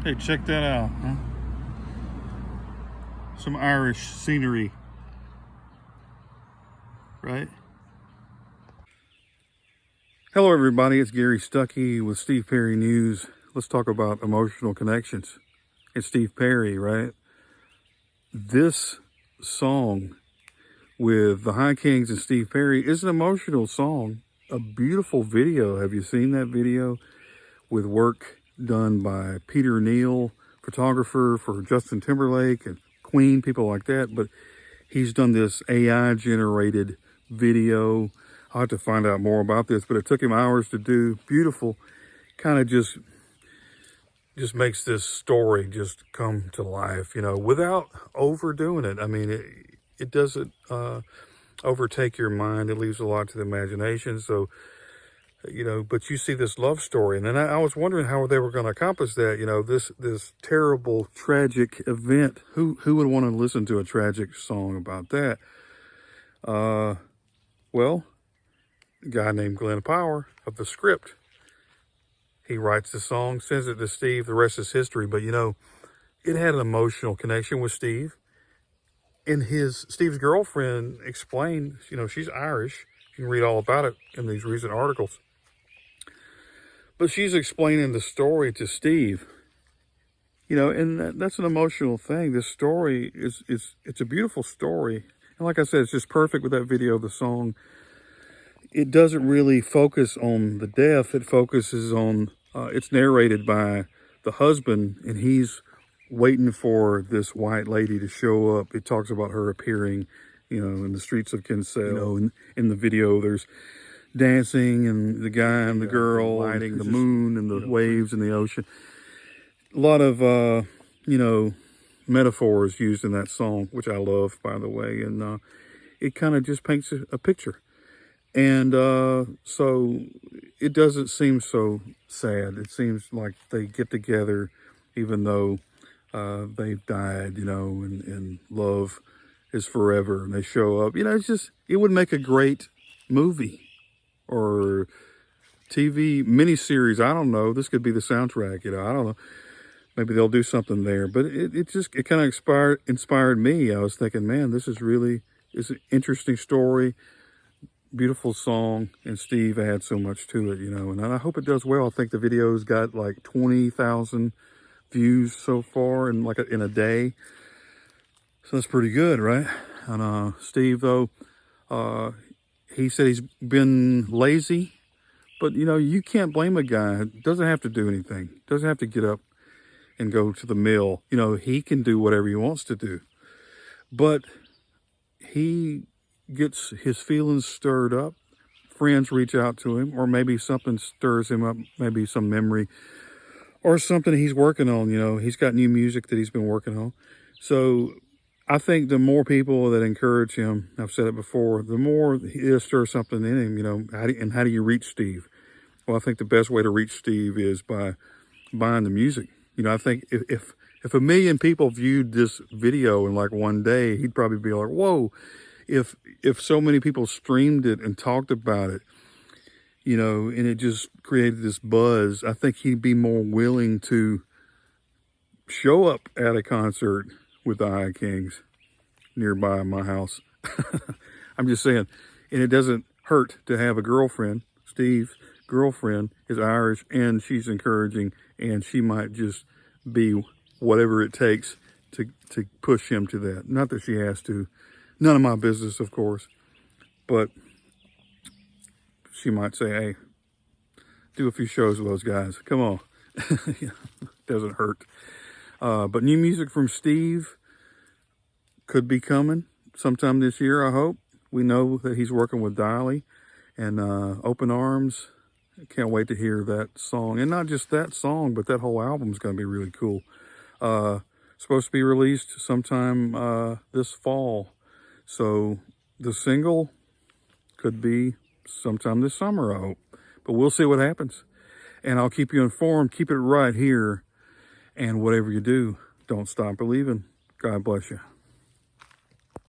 Hey, check that out, huh? Some Irish scenery, right? Hello, everybody. It's Gary Stuckey with Steve Perry News. Let's talk about emotional connections. It's Steve Perry, right? This song with the High Kings and Steve Perry is an emotional song. A beautiful video. Have you seen that video? With work done by Peter Neal, photographer for Justin Timberlake and Queen, people like that. But he's done this AI generated video. I'll have to find out more about this, but it took him hours to do. Beautiful. Kind of just makes this story just come to life, you know, without overdoing it. I mean, it doesn't overtake your mind. It leaves a lot to the imagination. So, you know, but you see this love story, and then I was wondering how they were going to accomplish that. You know, this terrible, tragic event. Who would want to listen to a tragic song about that? Well, a guy named Glenn Power of The Script. He writes the song, sends it to Steve. The rest is history. But you know, it had an emotional connection with Steve, and Steve's girlfriend explained. You know, she's Irish. You can read all about it in these recent articles. But she's explaining the story to Steve, you know, and that's an emotional thing. This story it's a beautiful story. And like I said, it's just perfect with that video, the song. It doesn't really focus on the death. It focuses on, it's narrated by the husband, and he's waiting for this white lady to show up. It talks about her appearing, you know, in the streets of Kinsale. You know, in the video, there's dancing and the guy and the girl lighting the moon and the waves and the ocean. A lot of, you know, metaphors used in that song, which I love, by the way. And it kind of just paints a picture. And so it doesn't seem so sad. It seems like they get together even though they've died, you know, and love is forever. And they show up. You know, it would make a great movie or TV miniseries. I don't know. This could be the soundtrack, you know. I don't know. Maybe they'll do something there. But it kind of inspired me. I was thinking, man, it's an interesting story. Beautiful song, and Steve adds so much to it, you know, and I hope it does well. I think the video's got like 20,000 views so far in a day, so that's pretty good, right? And Steve, though, he said he's been lazy, but you know, you can't blame a guy. Doesn't have to do anything. Doesn't have to get up and go to the mill. You know, he can do whatever he wants to do, but he gets his feelings stirred up. Friends reach out to him, or maybe something stirs him up, maybe some memory or something he's working on. You know, he's got new music that he's been working on. So I think the more people that encourage him, I've said it before, the more he'll stir something in him, you know. How do you reach Steve? Well, I think the best way to reach Steve is by buying the music. You know, I think if 1 million people viewed this video in like one day, he'd probably be like, whoa. If so many people streamed it and talked about it, you know, and it just created this buzz, I think he'd be more willing to show up at a concert with the High Kings nearby my house. I'm just saying, and it doesn't hurt to have a girlfriend. Steve's girlfriend is Irish, and she's encouraging, and she might just be whatever it takes to push him to that. Not that she has to. None of my business, of course, but she might say, hey, do a few shows with those guys. Come on. Doesn't hurt. But new music from Steve could be coming sometime this year, I hope. We know that he's working with Diley and Open Arms. Can't wait to hear that song. And not just that song, but that whole album is going to be really cool. Supposed to be released sometime this fall. So the single could be sometime this summer, I hope. But we'll see what happens. And I'll keep you informed. Keep it right here. And whatever you do, don't stop believing. God bless you.